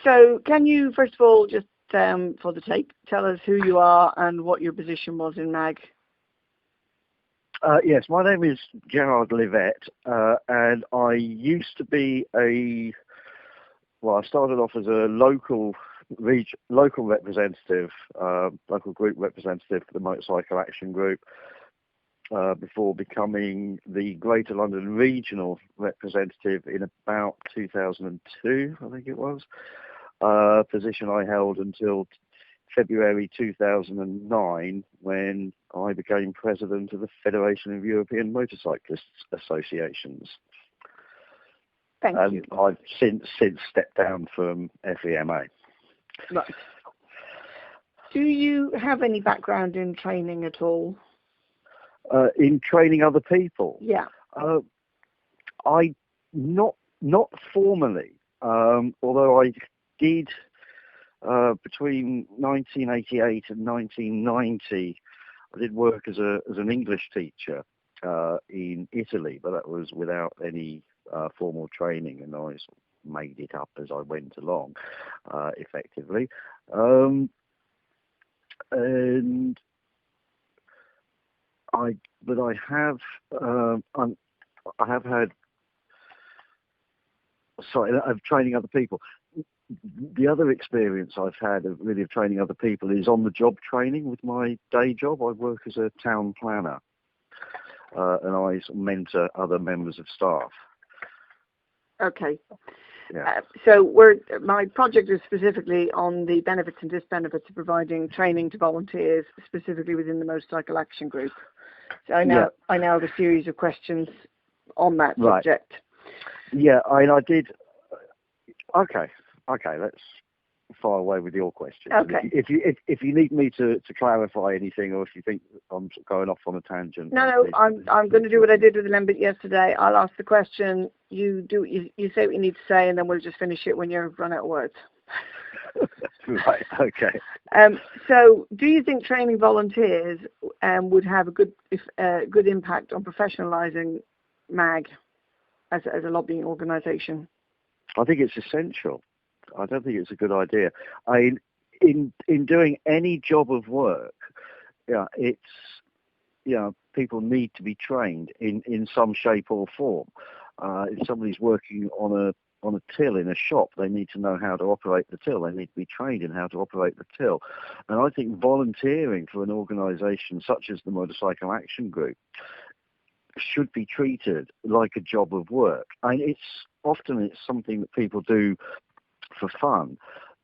So can you, first of all, just for the tape, tell us who you are and what your position was in MAG? Yes, my name is Gerard Livett, and I used to be I started off as a local representative, local group representative for the Motorcycle Action Group, before becoming the Greater London Regional representative in about 2002, I think it was, position I held until February 2009, when I became president of the Federation of European Motorcyclists Associations. Thank you. I've since stepped down from FEMA. Right. Do you have any background in training at all? In training other people? Yeah. I not formally, although I did between 1988 and 1990. I did work as an English teacher in Italy, but that was without any formal training, and I sort of made it up as I went along, effectively. And I have had, of training other people. The other experience I've had of training other people is on-the-job training with my day job. I work as a town planner, and I sort of mentor other members of staff. Okay. Yeah. So my project is specifically on the benefits and disbenefits of providing training to volunteers, specifically within the Motorcycle Action Group. So I now have a series of questions on that subject. Yeah, I did. Okay, that's far away with your question. Okay. If you need me to clarify anything, or if you think I'm going off on a tangent. No, I'm going to do what I did with the Lembit yesterday. I'll ask the question. You say what you need to say, and then we'll just finish it when you've run out of words. Right. Okay. So, do you think training volunteers would have a good impact on professionalising MAG as a lobbying organisation? I think it's essential. I don't think it's a good idea. In doing any job of work, people need to be trained in some shape or form. If somebody's working on a till in a shop, they need to know how to operate the till. They need to be trained in how to operate the till. And I think volunteering for an organisation such as the Motorcycle Action Group should be treated like a job of work. It's something that people do for fun,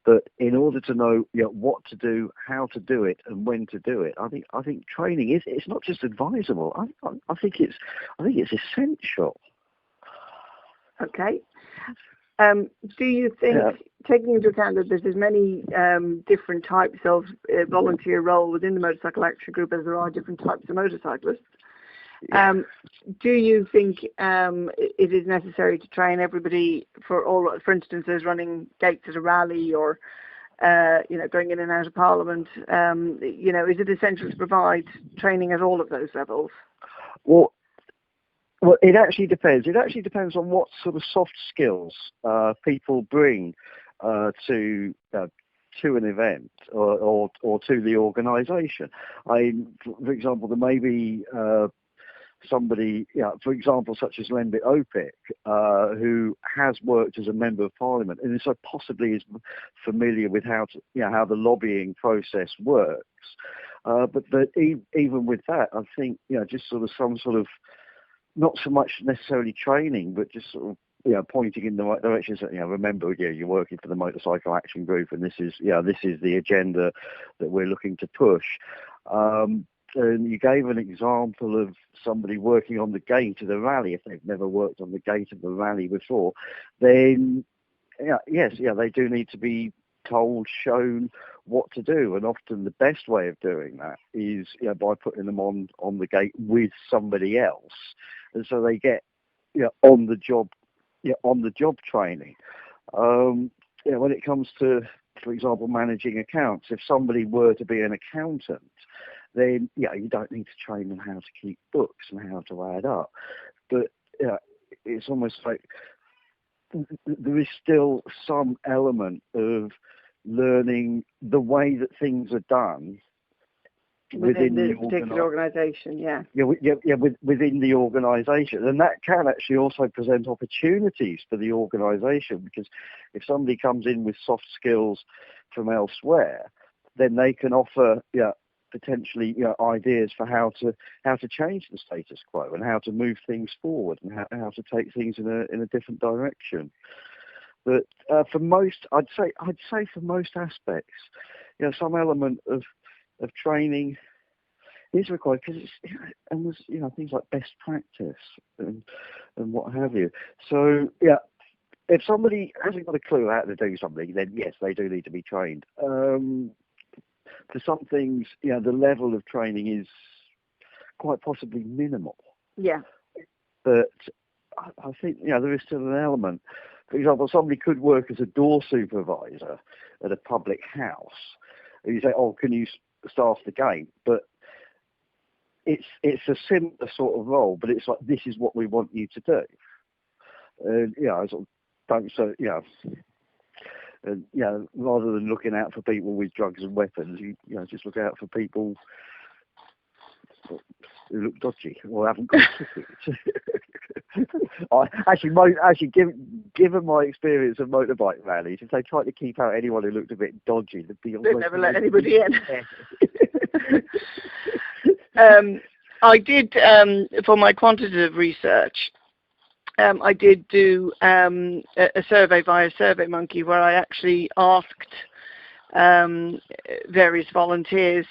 but in order to know what to do, how to do it, and when to do it, I think training it's not just advisable. I think it's essential. Okay. Do you think, taking into account that there's as many different types of volunteer role within the Motorcycle Action Group as there are different types of motorcyclists, do you think it is necessary to train everybody for instance, as running gates at a rally or going in and out of Parliament? Is it essential to provide training at all of those levels? Well, it actually depends. It actually depends on what sort of soft skills people bring to an event or to the organisation. For example, there may be somebody, for example, such as Lembit Opik, who has worked as a member of Parliament and so possibly is familiar with how the lobbying process works. But even with that, I think just sort of some sort of, not so much necessarily training, but just sort of pointing in the right direction. So, remember, you're working for the Motorcycle Action Group, and this is the agenda that we're looking to push. And you gave an example of somebody working on the gate of the rally. If they've never worked on the gate of the rally before, then they do need to be told, shown what to do. And often the best way of doing that is by putting them on the gate with somebody else, and so they get on the job training. When it comes to, for example, managing accounts, if somebody were to be an accountant, then you don't need to train them how to keep books and how to add up. But it's almost like there is still some element of learning the way that things are done within the particular organisation, within the organisation, and that can actually also present opportunities for the organisation, because if somebody comes in with soft skills from elsewhere, then they can offer potentially ideas for how to change the status quo and how to move things forward and how to take things in a different direction. But for most, I'd say for most aspects, some element of training is required, because and there's things like best practice and what have you. So if somebody hasn't got a clue how to do something, then yes, they do need to be trained. For some things, the level of training is quite possibly minimal. Yeah. But I think there is still an element. For example, somebody could work as a door supervisor at a public house, and you say, "Oh, can you staff the gate?" But it's a similar sort of role, but it's like, this is what we want you to do. I sort of don't rather than looking out for people with drugs and weapons, you just look out for people who look dodgy or haven't got tickets. Given my experience of motorbike rallies, if they tried to keep out anyone who looked a bit dodgy, they'd never let anybody in. I did, for my quantitative research, I did do a survey via SurveyMonkey, where I actually asked various volunteers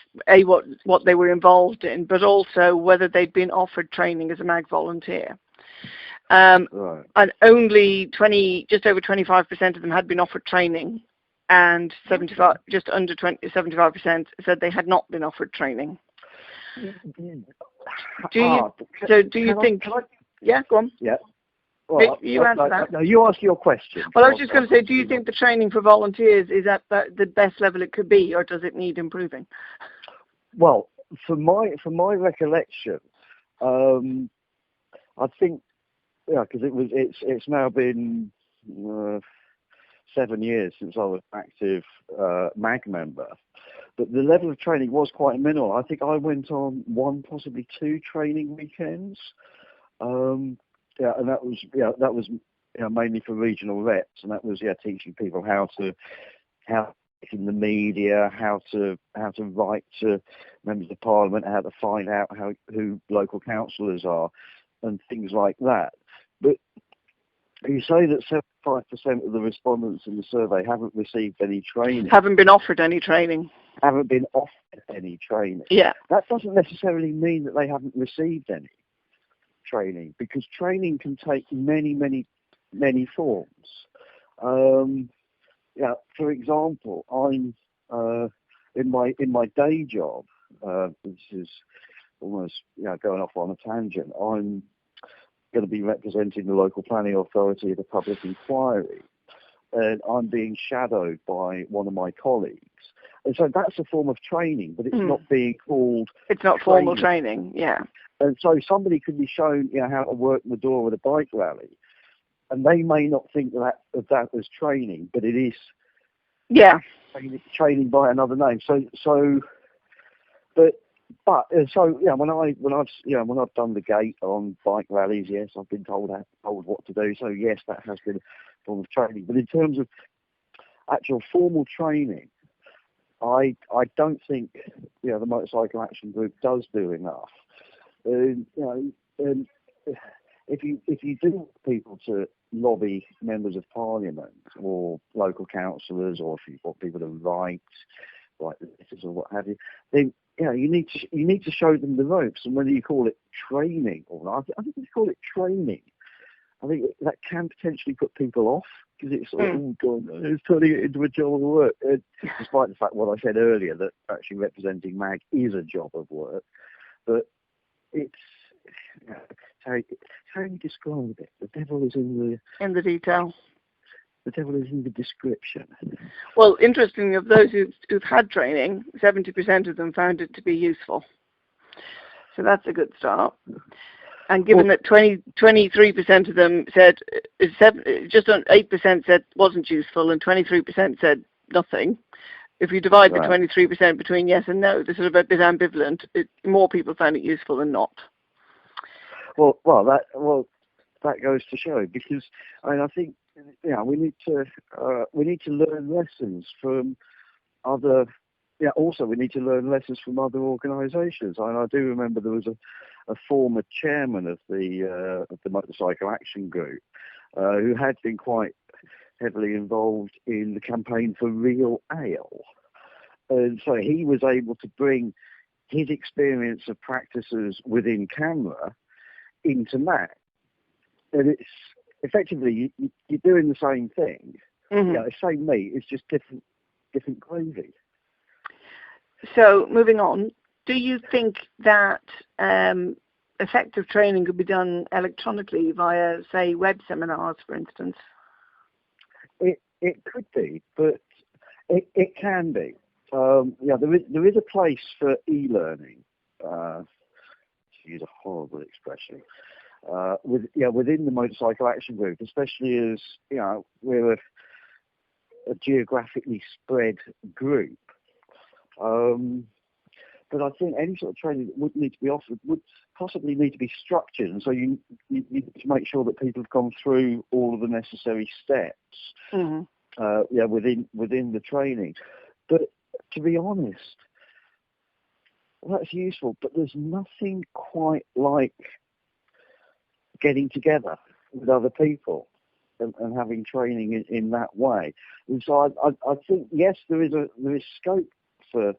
what they were involved in, but also whether they'd been offered training as a MAG volunteer. Right. And only just over 25% of them had been offered training, and 75% said they had not been offered training. Do you think? Yeah, go on. Yeah. Well, you answer that. No, you ask your question. Well, I was just going to say, do you think the training for volunteers is at the best level it could be, or does it need improving? Well, from my recollection, I think, because it's now been 7 years since I was an active MAG member, but the level of training was quite minimal. I think I went on 1, possibly 2 training weekends. And that was mainly for regional reps, and that was teaching people how in the media, how to write to members of parliament, how to find out who local councillors are, and things like that. But you say that 75% of the respondents in the survey haven't received any training. Haven't been offered any training. Haven't been offered any training. Yeah. That doesn't necessarily mean that they haven't received any training, because training can take many forms. For example, I'm in my day job, which is almost going off on a tangent. I'm going to be representing the local planning authority at a public inquiry, and I'm being shadowed by one of my colleagues. And so that's a form of training, but it's not being called. It's not formal training, yeah. And so somebody could be shown, how to work the door at a bike rally, and they may not think that as training, but it is. Yeah. Training by another name. When I've done the gate on bike rallies, yes, I've been told what to do. So yes, that has been a form of training. But in terms of actual formal training, I don't think the Motorcycle Action Group does do enough. If you do want people to lobby members of parliament or local councillors, or if you want people to write letters or what have you, then you need to show them the ropes. And whether you call it training or not, I think if you call it training, I think that can potentially put people off, because it's sort of, oh God, it's turning it into a job of work. Despite the fact what I said earlier, that actually representing MAG is a job of work, but it's how you describe it. The devil is in the detail. The devil is in the description. Well, interestingly, of those who've had training, 70% of them found it to be useful. So that's a good start. And given that 23% of them said, just on 8% said wasn't useful, and 23% said nothing. If you divide the 23% between yes and no, they're sort of a bit ambivalent. More people find it useful than not. Well, that goes to show, because I think we need to learn lessons from other. Yeah, also we need to learn lessons from other organisations. I do remember there was a former chairman of the Motorcycle Action Group who had been quite heavily involved in the campaign for Real Ale, and so he was able to bring his experience of practices within camera into Mac. And it's effectively you're doing the same thing. Mm-hmm. Yeah, the same meat. It's just different gravy. So moving on, do you think that effective training could be done electronically via, say, web seminars, for instance? It could be, but it can be. There is a place for e-learning. To use a horrible expression. Within the Motorcycle Action Group, especially as we're a geographically spread group. But I think any sort of training that would need to be offered would possibly need to be structured, and so you need to make sure that people have gone through all of the necessary steps. Mm-hmm. Within the training. But to be honest, that's useful, but there's nothing quite like getting together with other people and having training in that way. And so I think, yes, there is scope for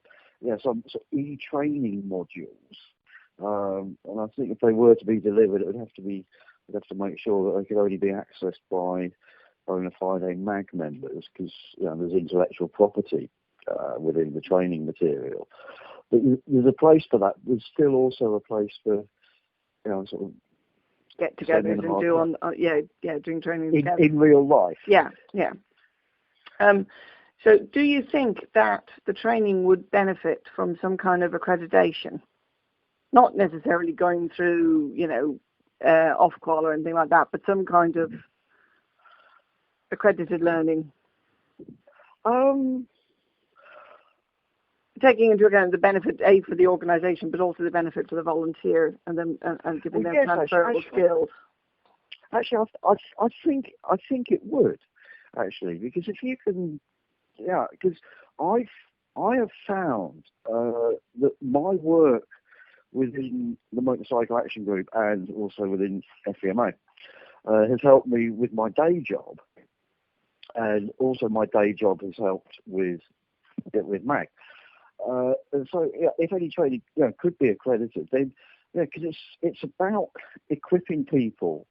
some sort of e-training modules. And I think if they were to be delivered, we'd have to make sure that they could only be accessed by bona fide MAG members, because there's intellectual property within the training material. But there's a place for that. There's still also a place for sort of get-togethers and doing training together in real life. Yeah. So do you think that the training would benefit from some kind of accreditation? Not necessarily going through, Ofqual or anything like that, but some kind of accredited learning. Taking into account the benefit, for the organisation, but also the benefit for the volunteer, and giving them transferable skills. Actually, I think it would, actually, because if you can, because I have found that my work within the Motorcycle Action Group and also within FEMA has helped me with my day job, and also my day job has helped with MAG. And so, if any training could be accredited, then because it's about equipping people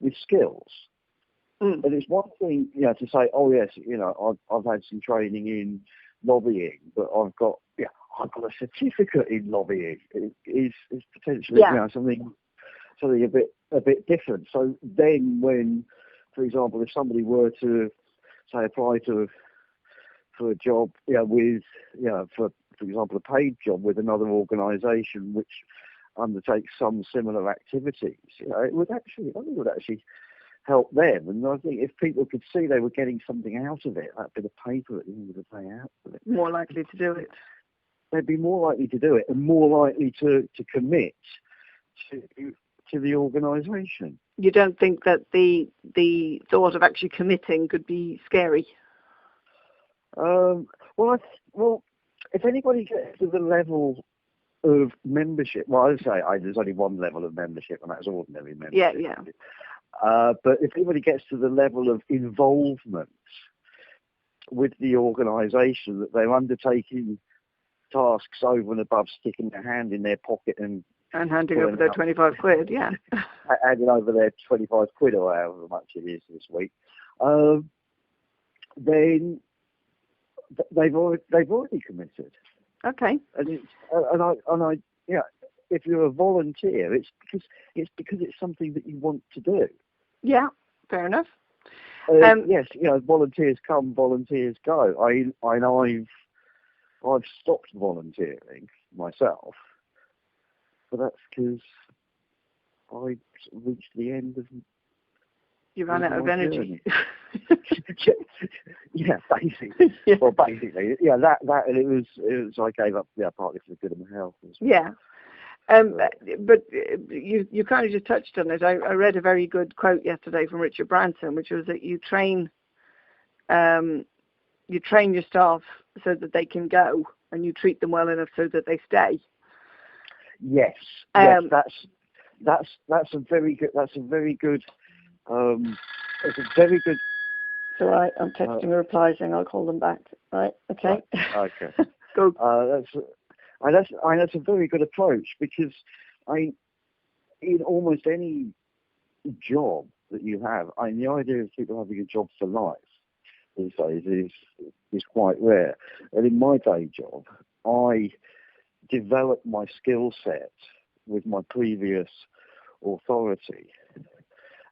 with skills. And it's one thing to say, oh yes, I've had some training in lobbying, but I've got a certificate in lobbying. It is potentially something a bit different. So then, when, for example, if somebody were to say apply for a job for example, a paid job with another organisation which undertakes some similar activities, it would actually help them. And I think if people could see they were getting something out of it, that bit of paper at the end of the day out of it, more likely to do it. They'd be more likely to do it and more likely to commit to the organisation. You don't think that the thought of actually committing could be scary? Well, if anybody gets to the level of membership, well, I'd say there's only one level of membership, and that's ordinary membership. Yeah. But if anybody gets to the level of involvement with the organisation, that they're undertaking tasks over and above sticking their hand in their pocket and handing over their 25 quid, handing over their 25 quid or however much it is this week, then they've already committed. Okay. And if you're a volunteer, it's because it's something that you want to do. Yeah, fair enough. Yes, volunteers come, volunteers go. I've stopped volunteering myself, but that's because I reached the end of. You ran out of energy. Yeah, basically. Yeah. Well, basically, yeah. That, and it was. I gave up. Yeah, partly for the good of my health. Yeah. But you kind of just touched on it. I read a very good quote yesterday from Richard Branson, which was that you train your staff so that they can go, and you treat them well enough so that they stay. Yes. Yes. That's a very good. That's a very good. It's a very good. It's all right. I'm texting a reply saying I'll call them back. Right. Okay. Right, okay. Go. That's a very good approach, because in almost any job that you have, the idea of people having a job for life these days is quite rare. And in my day job, I developed my skill set with my previous authority,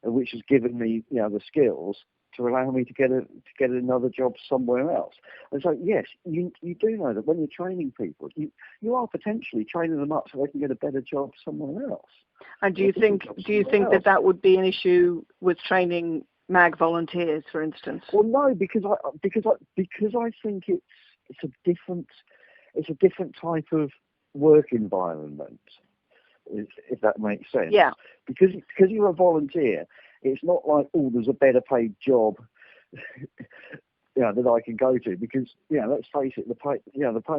which has given me, the skills to allow me to get another job somewhere else. And so, yes, you do know that when you're training people, you are potentially training them up so they can get a better job somewhere else. And do you think that would be an issue with training MAG volunteers, for instance? Well, no, because I think it's a different type of work environment, if that makes sense. Yeah. Because you're a volunteer, it's not like, oh, there's a better paid job, that I can go to, because, let's face it, the pay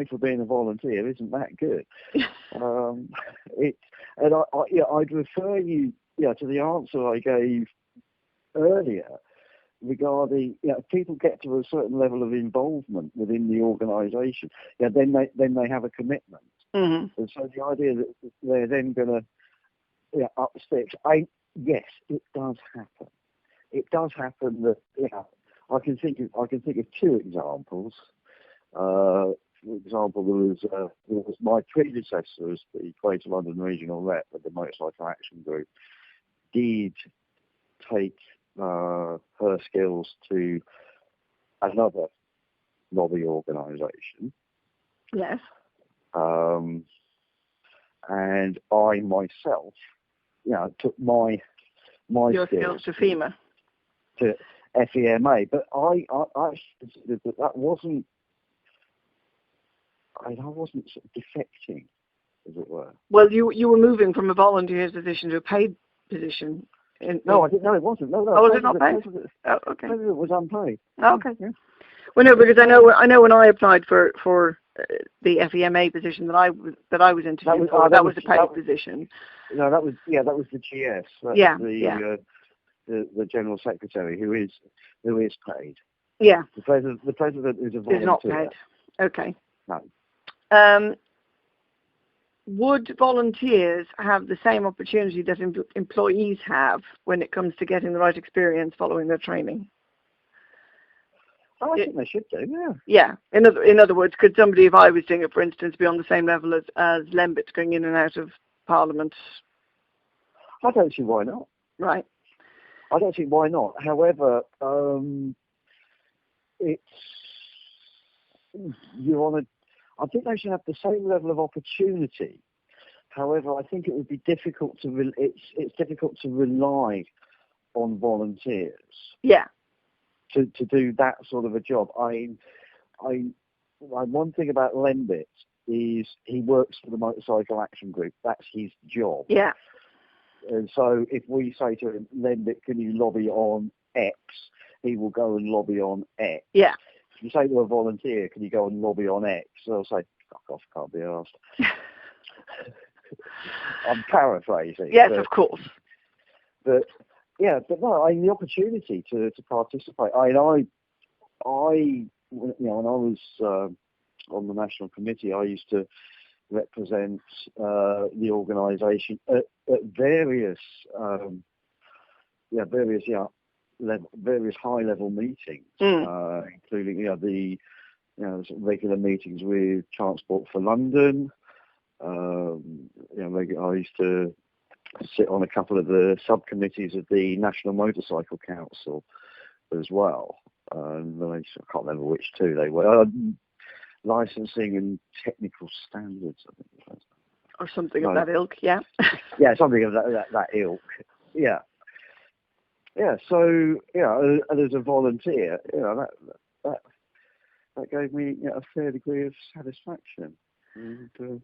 for being a volunteer isn't that good. I'd refer you, to the answer I gave earlier regarding, if people get to a certain level of involvement within the organisation, then they have a commitment. Mm-hmm. And so the idea that they're then going to up sticks, yes, it does happen. It does happen that I can think of two examples. For example, there was my predecessor as the Greater London Regional Rep of the Motorcycle Action Group did take her skills to another lobby organisation. Yes. And I myself, took my your skills to FEMA. To FEMA, but I considered that wasn't. I wasn't sort of defecting, as it were. Well, you were moving from a volunteer position to a paid position. No, I didn't. No, it wasn't. No. Oh, was it not paid? Oh, okay. Maybe it was unpaid. Oh, okay. Yeah. Well, no, because I know when I applied for the FEMA position that I was interviewing for, that was a paid position. No, that was the GS. The General Secretary who is paid. Yeah. The president is a volunteer. Is not paid. Okay. No. Would volunteers have the same opportunity that employees have when it comes to getting the right experience following their training? I think they should do, yeah. Yeah. In other words, could somebody, if I was doing it, for instance, be on the same level as Lembit going in and out of Parliament? I don't see why not. Right. I don't see why not. However, I think they should have the same level of opportunity. However, I think it would be difficult it's difficult to rely on volunteers. Yeah. To do that sort of a job. One thing about Lembit is he works for the Motorcycle Action Group. That's his job. Yeah. And so if we say to him, Lembit, can you lobby on X? He will go and lobby on X. Yeah. If you say to a volunteer, can you go and lobby on X? They'll say, fuck off, can't be asked. I'm paraphrasing. Yes, of course. But no, the opportunity to participate. When I was on the national committee, I used to represent the organisation at various high-level meetings, including the regular meetings with Transport for London. I used to sit on a couple of the subcommittees of the National Motorcycle Council as well. And I can't remember which two they were. Licensing and technical standards, I think. Or something of that ilk, yeah. Yeah, something of that ilk. Yeah. Yeah, so, and as a volunteer, that gave me a fair degree of satisfaction. And,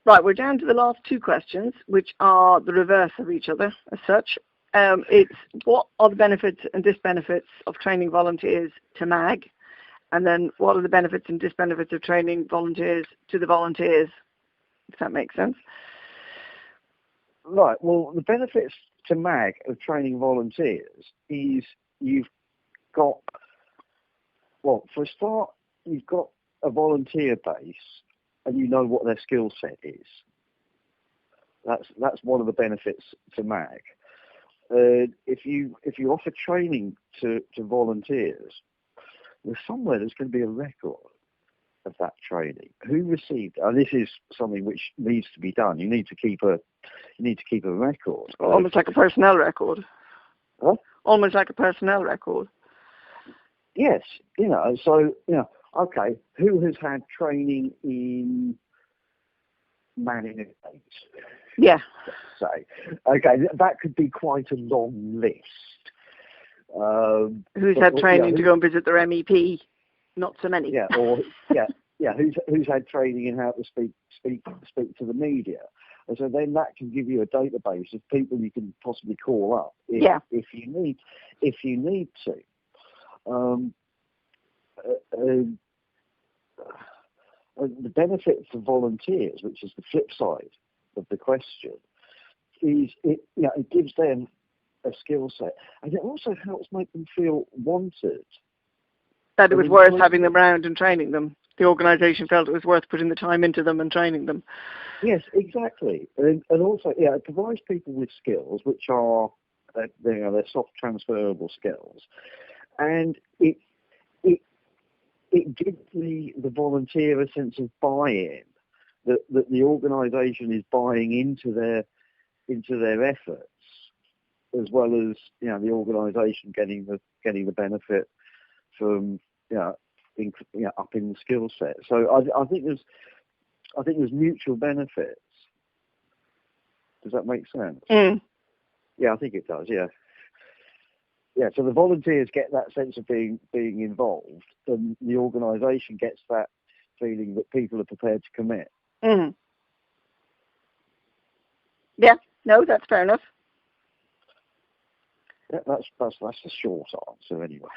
right, we're down to the last two questions, which are the reverse of each other, as such. It's what are the benefits and disbenefits of training volunteers to MAG? And then what are the benefits and disbenefits of training volunteers to the volunteers, if that makes sense? Right, well, the benefits to MAG of training volunteers is you've got, well, for a start, you've got a volunteer base and you know what their skill set is. That's one of the benefits to MAG. If you offer training to volunteers, there's somewhere there's going to be a record of that training. Who received? And this is something which needs to be done. You need to keep a record. Almost like a personnel record. Huh? Almost like a personnel record. Yes, so okay, who has had training in manning a gate? Yeah. Let's say, okay, that could be quite a long list. Who's had training to go and visit their MEP? Not so many. Yeah, who's had training in how to speak to the media? And so then that can give you a database of people you can possibly call up if you need to. The benefit for volunteers, which is the flip side of the question, is it gives them a skill set, and it also helps make them feel wanted. That it was worth having them around and training them. The organisation felt it was worth putting the time into them and training them. Yes, exactly, and also it provides people with skills which are they're soft transferable skills, and it gives the volunteer a sense of buy-in that the organisation is buying into their efforts, as well as the organisation getting the benefit from upping the skill set. So I think there's mutual benefits. Does that make sense? Mm. Yeah, I think it does. Yeah. Yeah, so the volunteers get that sense of being involved, and the organisation gets that feeling that people are prepared to commit. Mm. Yeah, no, that's fair enough. Yeah, that's the short answer anyway.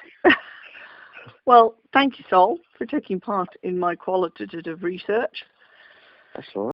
Well, thank you, Sol, for taking part in my qualitative research. That's all right.